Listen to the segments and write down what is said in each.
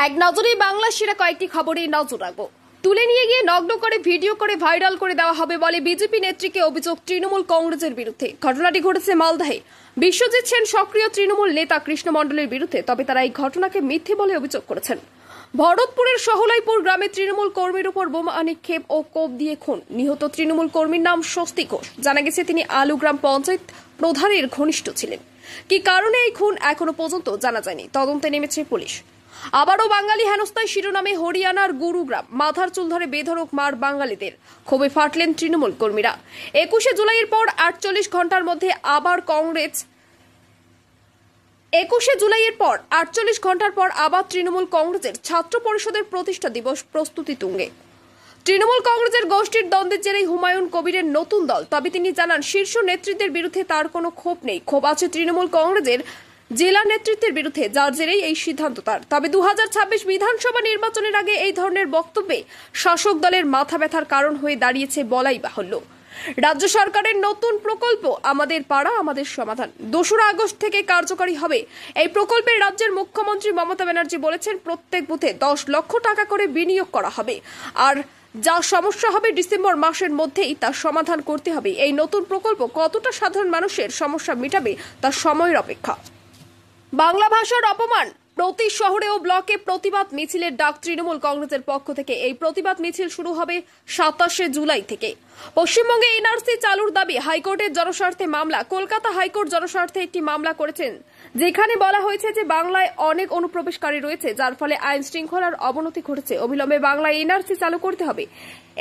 এক নজরে বাংলা সেরা কয়েকটি খবরে নজর রাখবো। তুলে নিয়ে গিয়ে নগ্ন করে ভিডিও করে ভাইরাল করে দেওয়া হবে বলে বিজেপি নেত্রীকে অভিযোগ তৃণমূল কংগ্রেসের বিরুদ্ধে। ঘটনাটি ঘটেছে মালদাহে। বিশ্বজিৎ সেন সক্রিয় তৃণমূল নেতা কৃষ্ণ মণ্ডলের বিরুদ্ধে, তবে তারা এই ঘটনাকে মিথ্যে বলে অভিযোগ করেছেন। ভরতপুরের সহলাইপুর গ্রামে তৃণমূল কর্মীর উপর বোমা নিক্ষেপ ও কোপ দিয়ে খুন। নিহত তৃণমূল কর্মীর নাম স্বস্তি ঘোষ। জানা গেছে তিনি আলু গ্রাম পঞ্চায়েত প্রধানের ঘনিষ্ঠ ছিলেন। কি কারণে এই খুন এখনো পর্যন্ত জানা যায়নি, তদন্তে নেমেছে পুলিশ। আবারও বাঙালি হেনস্থায় শিরোনামে হরিয়ানার গুরুগ্রাম। মাথার চুল ধরে বেধড়ক মার বাঙালিদের, ক্ষোভে ফাটলেন তৃণমূল কর্মীরা। 21শে জুলাইয়ের পর 48 ঘন্টার মধ্যে আবার কংগ্রেস 21শে জুলাইয়ের পর 48 ঘন্টার পর আবার তৃণমূল কংগ্রেসের ছাত্র পরিষদের প্রতিষ্ঠা দিবস প্রস্তুতি তুঙ্গে। তৃণমূল কংগ্রেসের গোষ্ঠীর দ্বন্দ্বের জেরেই হুমায়ুন কবিরের নতুন দল, তবে তিনি জানান শীর্ষ নেতৃত্বের বিরুদ্ধে তার কোনো ক্ষোভ নেই। ক্ষোভ আছে তৃণমূল কংগ্রেসের জেলা নেতৃত্বের বিরুদ্ধে, যার জেরেই এই সিদ্ধান্ত তার। তবে 2026 বিধানসভা নির্বাচনের আগে এই ধরনের বক্তব্যে শাসক দলের মাথা ব্যথার কারণ হয়ে দাঁড়িয়েছে বলাই বাহুল্য। রাজ্য সরকারের নতুন প্রকল্প আমাদের পাড়া আমাদের সমাধান 2রা আগস্ট থেকে কার্যকরী হবে। এই প্রকল্পে রাজ্যের মুখ্যমন্ত্রী মমতা ব্যানার্জি বলেছেন প্রত্যেক বুথে 10 লক্ষ টাকা করে বিনিয়োগ করা হবে, আর যা সমস্যা হবে ডিসেম্বর মাসের মধ্যেই তার সমাধান করতে হবে। এই নতুন প্রকল্প কতটা সাধারণ মানুষের সমস্যা মেটাবে তার সময়ের অপেক্ষা। বাংলা ভাষার অপমান, প্রতি শহরে ও ব্লকে প্রতিবাদ মিছিলের ডাক তৃণমূল কংগ্রেসের পক্ষ থেকে। এই প্রতিবাদ মিছিল শুরু হবে 27শে জুলাই থেকে। পশ্চিমবঙ্গে এনআরসি চালুর দাবি হাইকোর্টের জনস্বার্থে মামলা। কলকাতা হাইকোর্ট জনস্বার্থে একটি মামলা করেছেন, যেখানে বলা হয়েছে যে বাংলায় অনেক অনুপ্রবেশকারী রয়েছে, যার ফলে আইন শৃঙ্খলার অবনতি ঘটেছে। অবিলম্বে বাংলায় এনআরসি চালু করতে হবে।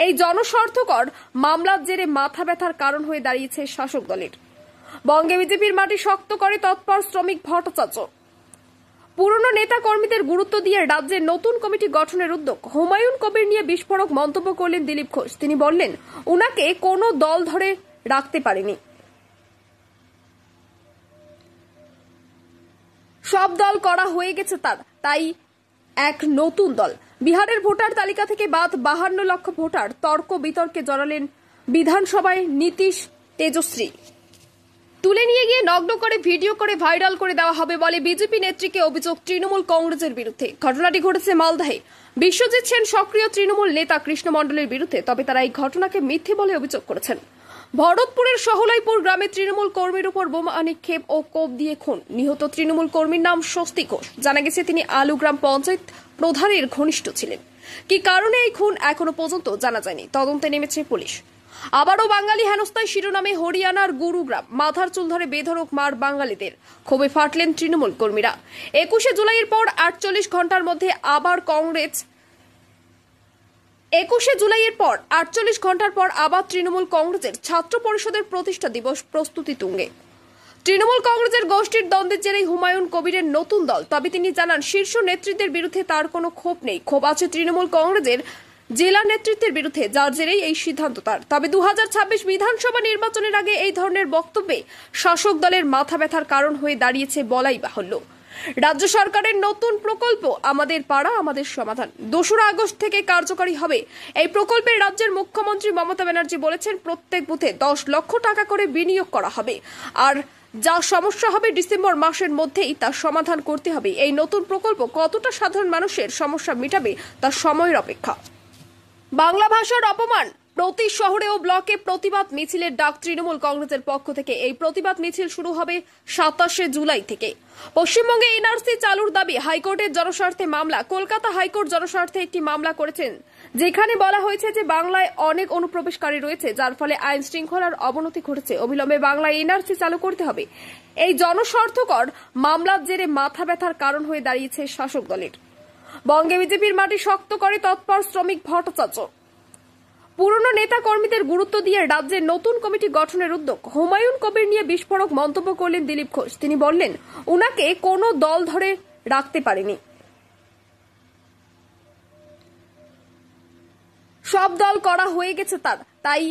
এই জনস্বার্থকর মামলার জেরে মাথা ব্যথার কারণ হয়ে দাঁড়িয়েছে শাসক দলের। বঙ্গে বিজেপির মাটি শক্ত করে তৎপর শ্রমিক ভট্টাচার্য। পুরনো নেতা কর্মীদের গুরুত্ব দিয়ে রাজ্যের নতুন কমিটি গঠনের উদ্যোগ। হুমায়ুন কবির নিয়ে বিস্ফোরক মন্তব্য করলেন দিলীপ ঘোষ। তিনি বললেন উনাকে কোনো দল ধরে রাখতে পারেনি, সব দল করা হয়ে গেছে তার, তাই এক নতুন দল। বিহারের ভোটার তালিকা থেকে বাদ 52 লক্ষ ভোটার, তর্ক বিতর্কে জড়ালেন বিধানসভায় নীতিশ তেজশ্রী। তুলে নিয়ে গিয়ে নগ্ন করে ভিডিও করে ভাইরাল করে দেওয়া হবে বলে বিজেপি নেত্রীকে অভিযোগ তৃণমূল কংগ্রেসের বিরুদ্ধে। ঘটনাটি ঘটেছে মালদাহে। বিশ্বজিৎ সেন সক্রিয় তৃণমূল নেতা কৃষ্ণ মণ্ডলের বিরুদ্ধে, তবে তারা এই ঘটনাকে মিথ্যে বলে অভিযোগ করেছেন। ভরতপুরের সহলাইপুর গ্রামে তৃণমূল কর্মীর উপর বোমা নিক্ষেপ ও কোপ দিয়ে খুন। নিহত তৃণমূল কর্মীর নাম স্বস্তি ঘোষ। জানা গেছে তিনি আলু গ্রাম পঞ্চায়েত প্রধানের ঘনিষ্ঠ ছিলেন। কি কারণে এই খুন এখনো পর্যন্ত জানা যায়নি, তদন্তে নেমেছে পুলিশ। আবারও বাঙালি হেনস্থায় শিরোনামে হরিয়ানার গুরুগ্রাম। মাথার চুল ধরে বেধড়ক মার বাঙালিদের, ক্ষোভে ফাটলেন তৃণমূল কর্মীরা। 21শে জুলাইয়ের পর 48 ঘন্টার মধ্যে আবার কংগ্রেস 21শে জুলাইয়ের পর 48 ঘন্টার পর আবার তৃণমূল কংগ্রেসের ছাত্র পরিষদের প্রতিষ্ঠা দিবস প্রস্তুতি তুঙ্গে। তৃণমূল কংগ্রেসের গোষ্ঠীর দ্বন্দ্বের জেরেই হুমায়ুন কবিরের নতুন দল, তবে তিনি জানান শীর্ষ নেতৃত্বের বিরুদ্ধে তার কোনো ক্ষোভ নেই। ক্ষোভ আছে তৃণমূল কংগ্রেসের জেলা নেতৃত্বের বিরুদ্ধে, যার জেরেই এই সিদ্ধান্ত তার। তবে 2026 বিধানসভা নির্বাচনের আগে এই ধরনের বক্তব্যে শাসক দলের মাথা ব্যথার কারণ হয়ে দাঁড়িয়েছে বলাই বাহুল্য। রাজ্য সরকারের নতুন প্রকল্প আমাদের পাড়া আমাদের সমাধান 2রা আগস্ট থেকে কার্যকরী হবে। এই প্রকল্পে রাজ্যের মুখ্যমন্ত্রী মমতা ব্যানার্জি বলেছেন প্রত্যেক বুথে 10 লক্ষ টাকা করে বিনিয়োগ করা হবে, আর যা সমস্যা হবে ডিসেম্বর মাসের মধ্যেই তার সমাধান করতে হবে। এই নতুন প্রকল্প কতটা সাধারণ মানুষের সমস্যা মেটাবে তার সময়ের অপেক্ষা। বাংলা ভাষার অপমান, প্রতি শহরে ও ব্লকে প্রতিবাদ মিছিলের ডাক তৃণমূল কংগ্রেসের পক্ষ থেকে। এই প্রতিবাদ মিছিল শুরু হবে 27শে জুলাই থেকে। পশ্চিমবঙ্গে এনআরসি চালুর দাবি হাইকোর্টের জনস্বার্থে মামলা। কলকাতা হাইকোর্ট জনস্বার্থে একটি মামলা করেছেন, যেখানে বলা হয়েছে যে বাংলায় অনেক অনুপ্রবেশকারী রয়েছে, যার ফলে আইন শৃঙ্খলার অবনতি ঘটেছে। অবিলম্বে বাংলায় এনআরসি চালু করতে হবে। এই জনস্বার্থকর মামলার জেরে মাথা ব্যথার কারণ হয়ে দাঁড়িয়েছে শাসক দলের। বঙ্গে বিজেপির মাটি শক্ত করে তৎপর শ্রমিক ভট্টাচার্য। পুরনো নেতা কর্মীদের গুরুত্ব দিয়ে রাজ্যের নতুন কমিটি গঠনের উদ্যোগ। হুমায়ুন কবির নিয়ে বিস্ফোরক মন্তব্য করলেন দিলীপ ঘোষ। তিনি বললেন উনাকে কোনো দল ধরে রাখতে পারেনি, সব দল করা হয়ে গেছে তার, তাই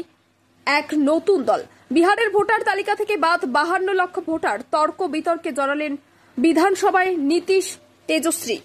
এক নতুন দল। বিহারের ভোটার তালিকা থেকে বাদ 52 লক্ষ ভোটার, তর্ক বিতর্কে জড়ালেন বিধানসভায় নীতিশ তেজশ্রী।